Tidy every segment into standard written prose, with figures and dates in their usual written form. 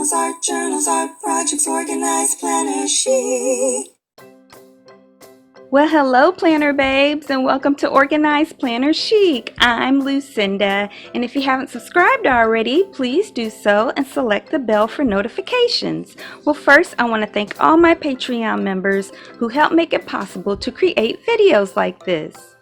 planners, art journals, art projects, organized planner chic. Well, hello planner babes, and welcome to Organized Planner Chic. I'm Lucinda, and if you haven't subscribed already, please do so and select the bell for notifications. Well, first I want to thank all my Patreon members who help make it possible to create videos like this.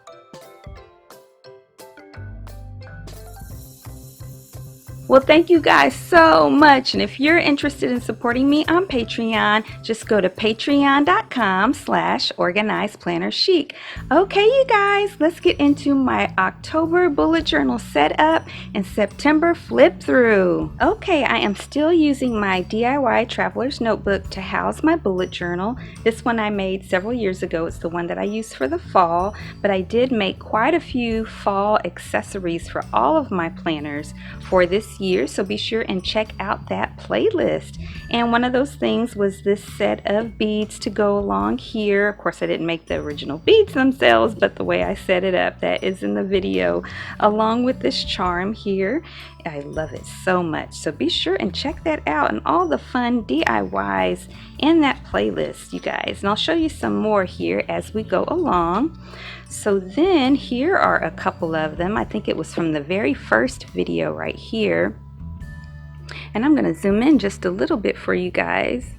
Well, thank you guys so much, and if you're interested in supporting me on Patreon, just go to patreon.com/organizedplannerchic. Okay, you guys, let's get into my October bullet journal setup and September flip through. Okay, I am still using my DIY Traveler's Notebook to house my bullet journal. This one I made several years ago. It's the one that I use for the fall, but I did make quite a few fall accessories for all of my planners for this year, so be sure and check out that playlist. And one of those things was this set of beads to go along here. Of course, I didn't make the original beads themselves, but the way I set it up, that is in the video, along with this charm here. I love it so much, so be sure and check that out and all the fun DIYs in that playlist, you guys, and I'll show you some more here as we go along. So then here are a couple of them. I think it was from the very first video right here, and I'm going to zoom in just a little bit for you guys.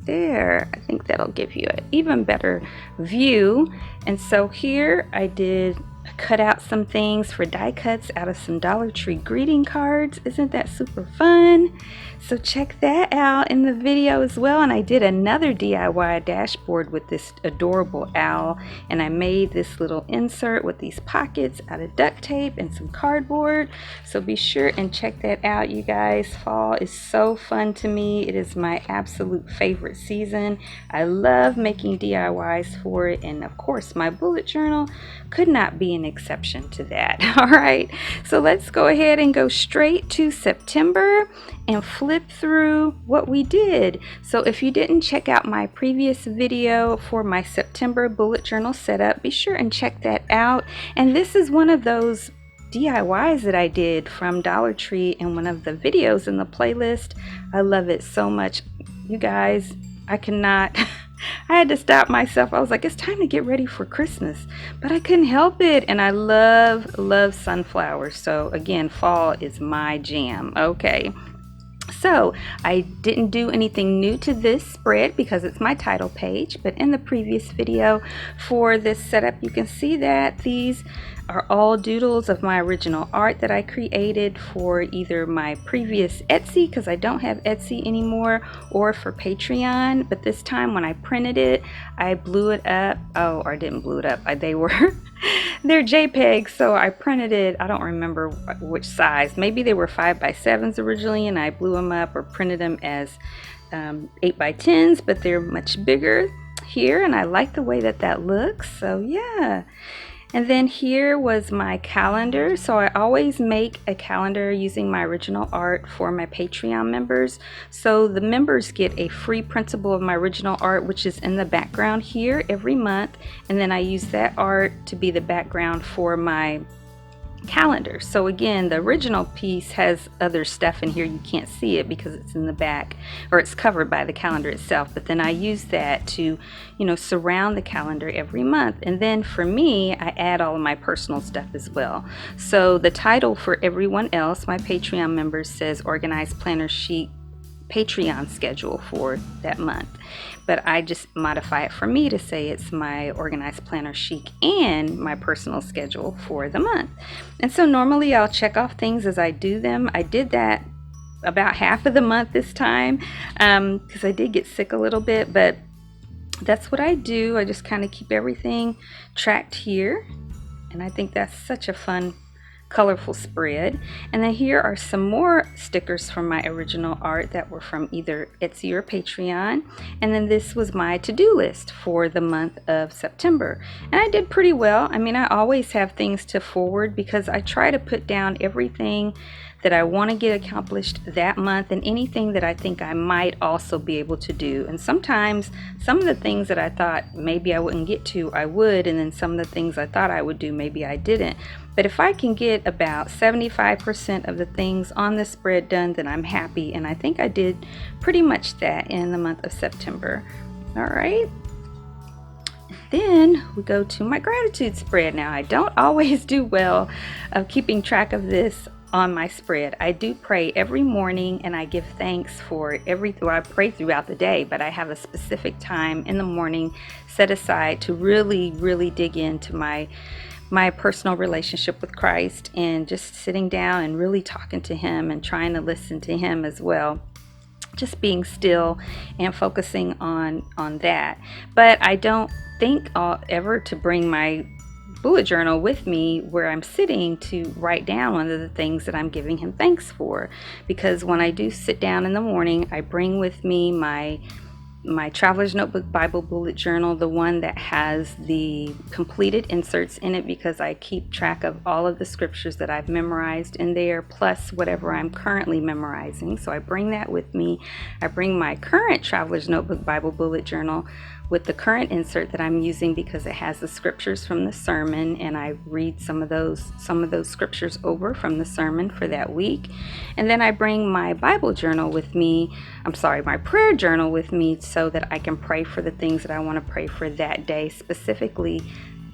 There, I think that'll give you an even better view. And so here I cut out some things for die cuts out of some Dollar Tree greeting cards. Isn't that super fun? So check that out in the video as well. And I did another DIY dashboard with this adorable owl, and I made this little insert with these pockets out of duct tape and some cardboard. So be sure and check that out, you guys. Fall is so fun to me. It is my absolute favorite season. I love making DIYs for it, and of course my bullet journal could not be an exception to that. All right, so let's go ahead and go straight to September and flip through what we did. So if you didn't check out my previous video for my September bullet journal setup, be sure and check that out. And this is one of those DIYs that I did from Dollar Tree in one of the videos in the playlist. I love it so much, you guys. I cannot I had to stop myself. I was like, it's time to get ready for Christmas, but I couldn't help it. And I love sunflowers. So again, fall is my jam. Okay. So I didn't do anything new to this spread because it's my title page, but in the previous video for this setup, you can see that these are all doodles of my original art that I created for either my previous Etsy, because I don't have Etsy anymore, or for Patreon. But this time when I printed it, I blew it up. Oh, or I didn't blew it up. They're JPEGs, so I printed it. I don't remember which size. Maybe they were 5x7s originally, and I blew them up or printed them as 8x10s, but they're much bigger here, and I like the way that looks. So yeah. And then here was my calendar. So I always make a calendar using my original art for my Patreon members. So the members get a free printable of my original art, which is in the background here every month. And then I use that art to be the background for my calendar. So again, the original piece has other stuff in here. You can't see it because it's in the back, or it's covered by the calendar itself, but then I use that to, surround the calendar every month. And then for me, I add all of my personal stuff as well. So the title for everyone else, my Patreon members, says Organized Planner Chic Patreon schedule for that month, but I just modify it for me to say it's my Organized Planner Chic and my personal schedule for the month. And so normally I'll check off things as I do them. I did that about half of the month this time because I did get sick a little bit, but that's what I do. I just kind of keep everything tracked here, and I think that's such a fun colorful spread. And then here are some more stickers from my original art that were from either Etsy or Patreon. And then this was my to-do list for the month of September, and I did pretty well. I mean, I always have things to forward because I try to put down everything that I want to get accomplished that month and anything that I think I might also be able to do. And sometimes some of the things that I thought maybe I wouldn't get to, I would, and then some of the things I thought I would do, maybe I didn't. But if I can get about 75% of the things on the spread done, then I'm happy. And I think I did pretty much that in the month of September. All right. Then we go to my gratitude spread. Now, I don't always do well of keeping track of this on my spread. I do pray every morning, and I give thanks for everything. Well, I pray throughout the day, but I have a specific time in the morning set aside to really dig into my personal relationship with Christ, and just sitting down and really talking to him and trying to listen to him as well. Just being still and focusing on that. But I don't think I'll ever to bring my bullet journal with me where I'm sitting to write down one of the things that I'm giving him thanks for, because when I do sit down in the morning, I bring with me my Traveler's Notebook Bible bullet journal, the one that has the completed inserts in it, because I keep track of all of the scriptures that I've memorized in there, plus whatever I'm currently memorizing. So I bring that with me. I bring my current Traveler's Notebook Bible bullet journal with the current insert that I'm using, because it has the scriptures from the sermon, and I read some of those scriptures over from the sermon for that week. And then I bring my Bible journal with me, my prayer journal with me, so that I can pray for the things that I want to pray for that day, specifically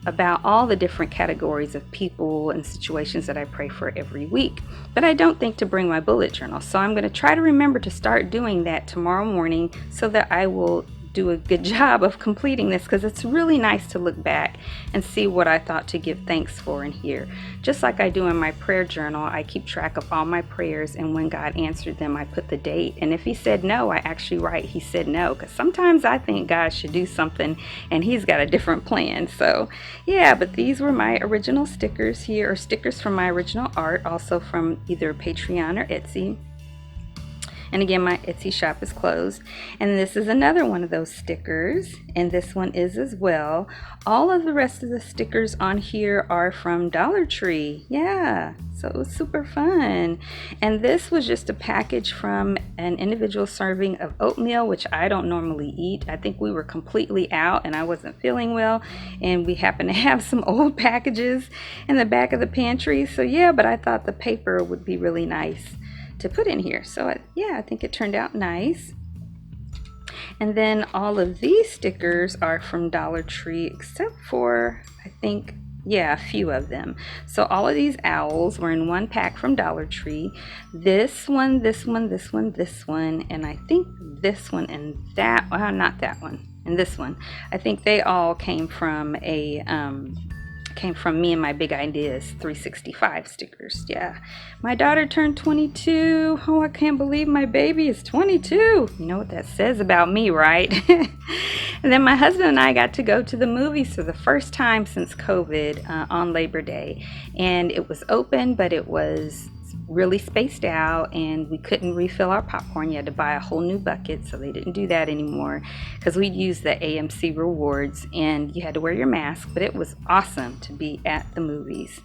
about all the different categories of people and situations that I pray for every week. But I don't think to bring my bullet journal, so I'm going to try to remember to start doing that tomorrow morning, so that I will do a good job of completing this, because it's really nice to look back and see what I thought to give thanks for in here. Just like I do in my prayer journal, I keep track of all my prayers, and when God answered them, I put the date. And if he said no, I actually write he said no, because sometimes I think God should do something and he's got a different plan. So yeah, but these were my original stickers here, or stickers from my original art, also from either Patreon or Etsy. And again, my Etsy shop is closed. And this is another one of those stickers, and this one is as well. All of the rest of the stickers on here are from Dollar Tree. Yeah, so it was super fun. And this was just a package from an individual serving of oatmeal, which I don't normally eat. I think we were completely out and I wasn't feeling well, and we happened to have some old packages in the back of the pantry. So yeah, but I thought the paper would be really nice to put in here. So I think it turned out nice. And then all of these stickers are from Dollar Tree, except for, I think, a few of them. So all of these owls were in one pack from Dollar Tree. This one, this one, this one, this one, and I think this one and that, well, not that one, and this one. I think they all came from me and my Big Ideas 365 stickers. Yeah, my daughter turned 22. Oh, I can't believe my baby is 22. You know what that says about me, right? And then my husband and I got to go to the movies for the first time since COVID on Labor Day, and it was open, but it was really spaced out, and we couldn't refill our popcorn. You had to buy a whole new bucket, so they didn't do that anymore, because we'd use the AMC rewards, and you had to wear your mask. But it was awesome to be at the movies.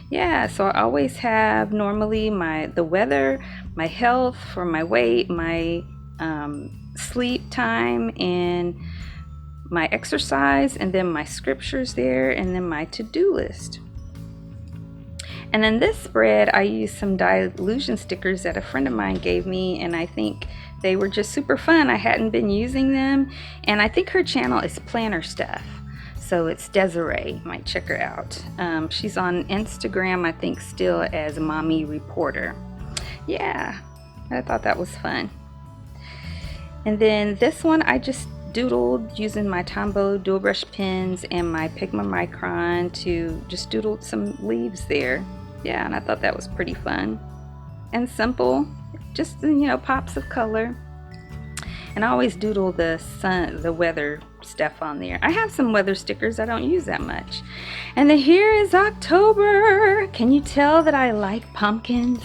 Yeah, so I always have normally the weather, my health for my weight, my sleep time, and my exercise, and then my scriptures there, and then my to-do list. And then this spread, I used some dilution stickers that a friend of mine gave me, and I think they were just super fun. I hadn't been using them, and I think her channel is Planner Stuff. So it's Desiree, might check her out. She's on Instagram, I think, still as Mommy Reporter. Yeah, I thought that was fun. And then this one, I just doodled using my Tombow dual brush pens and my Pigma Micron to just doodle some leaves there. Yeah, and I thought that was pretty fun and simple, just, pops of color. And I always doodle the weather stuff on there. I have some weather stickers I don't use that much. And then here is October. Can you tell that I like pumpkins?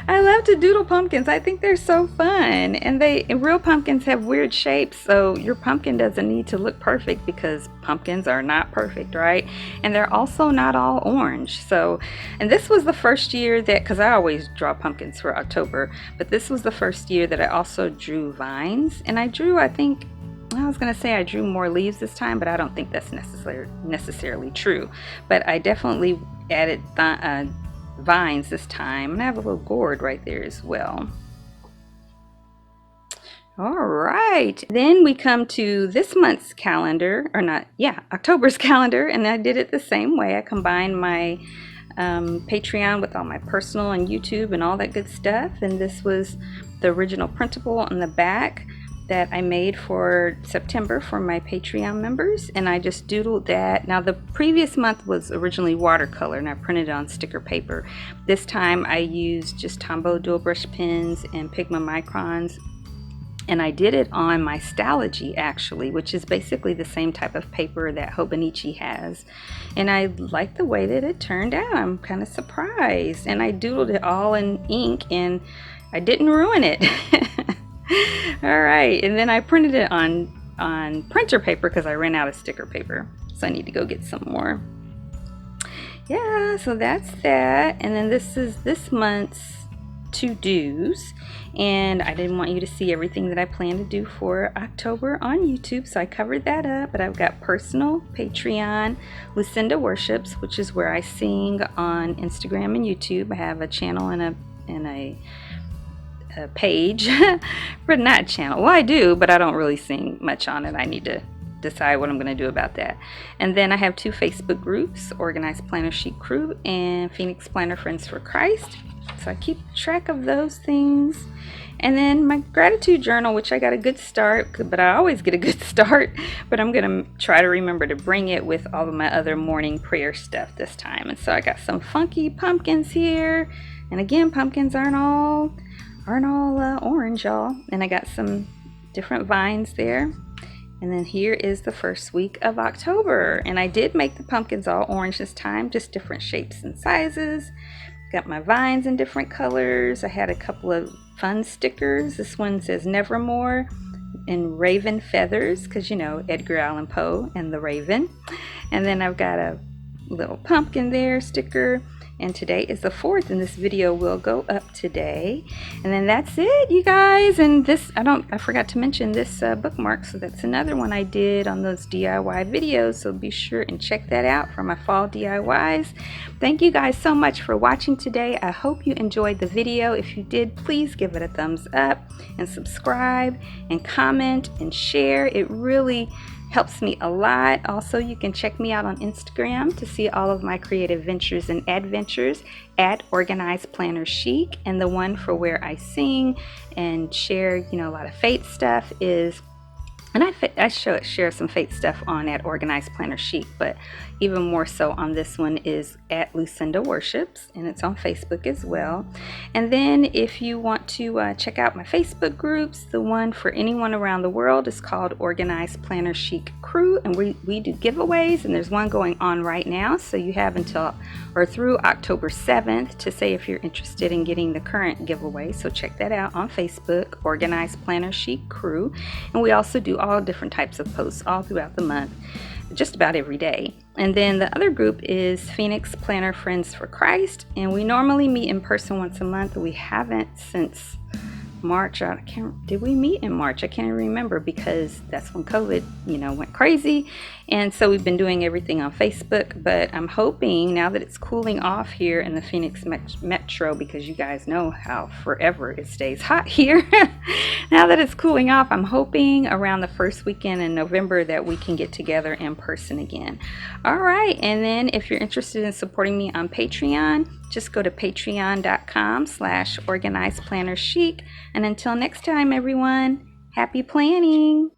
I love to doodle pumpkins. I think they're so fun, and real pumpkins have weird shapes, so your pumpkin doesn't need to look perfect, because pumpkins are not perfect, right? And they're also not all orange. So, and this was the first year that, because I always draw pumpkins for October, but this was the first year that I also drew vines, and I drew, I think, I was going to say I drew more leaves this time, but I don't think that's necessarily true. But I definitely added vines this time, and I have a little gourd right there as well. All right, then we come to this month's calendar, or not, yeah, October's calendar, and I did it the same way. I combined my Patreon with all my personal and YouTube and all that good stuff, and this was the original printable on the back that I made for September for my Patreon members, and I just doodled that. Now the previous month was originally watercolor and I printed it on sticker paper. This time I used just Tombow dual brush pens and Pigma microns, and I did it on my Stalogy actually, which is basically the same type of paper that Hobonichi has. And I like the way that it turned out. I'm kind of surprised. And I doodled it all in ink and I didn't ruin it. All right, and then I printed it on printer paper because I ran out of sticker paper. So I need to go get some more. Yeah, so that's that. And then this is this month's to-dos, and I didn't want you to see everything that I plan to do for October on YouTube, so I covered that up. But I've got personal Patreon, Lucinda Worships, which is where I sing on Instagram and YouTube. I have a channel and a page, but not a channel. Well, I do, but I don't really sing much on it. I need to decide what I'm going to do about that. And then I have 2 Facebook groups, Organized Planner Chic Crew and Phoenix Planner Friends for Christ. So I keep track of those things. And then my gratitude journal, which I got a good start, but I always get a good start, but I'm gonna try to remember to bring it with all of my other morning prayer stuff this time. And so I got some funky pumpkins here, and again, pumpkins aren't all orange, y'all. And I got some different vines there. And then here is the first week of October, and I did make the pumpkins all orange this time, just different shapes and sizes. Got my vines in different colors. I had a couple of fun stickers. This one says Nevermore in raven feathers, because you know Edgar Allan Poe and the Raven. And then I've got a little pumpkin there sticker. And today is the 4th, and this video will go up today. And then that's it, you guys. And this, I forgot to mention this bookmark. So that's another one I did on those DIY videos. So be sure and check that out for my fall DIYs. Thank you guys so much for watching today. I hope you enjoyed the video. If you did, please give it a thumbs up and subscribe and comment and share. It really helps me a lot. Also, you can check me out on Instagram to see all of my creative ventures and adventures at Organized Planner Chic, and the one for where I sing and share, you know, a lot of faith stuff is, and I share some faith stuff on at Organized Planner Chic, but even more so on this one is at Lucinda Worships, and it's on Facebook as well. And then if you want to check out my Facebook groups, the one for anyone around the world is called Organized Planner Chic Crew, and we do giveaways, and there's one going on right now, so you have until or through October 7th to say if you're interested in getting the current giveaway. So check that out on Facebook, Organized Planner Chic Crew. And we also do all different types of posts all throughout the month, just about every day. And then the other group is Phoenix Planner Friends for Christ, and we normally meet in person once a month. We haven't since March. Did we meet in March? I can't even remember, because that's when COVID, went crazy. And so we've been doing everything on Facebook, but I'm hoping now that it's cooling off here in the Phoenix Metro, because you guys know how forever it stays hot here. Now that it's cooling off, I'm hoping around the first weekend in November that we can get together in person again. All right. And then if you're interested in supporting me on Patreon, just go to patreon.com/organizedplannerchic. And until next time, everyone, happy planning.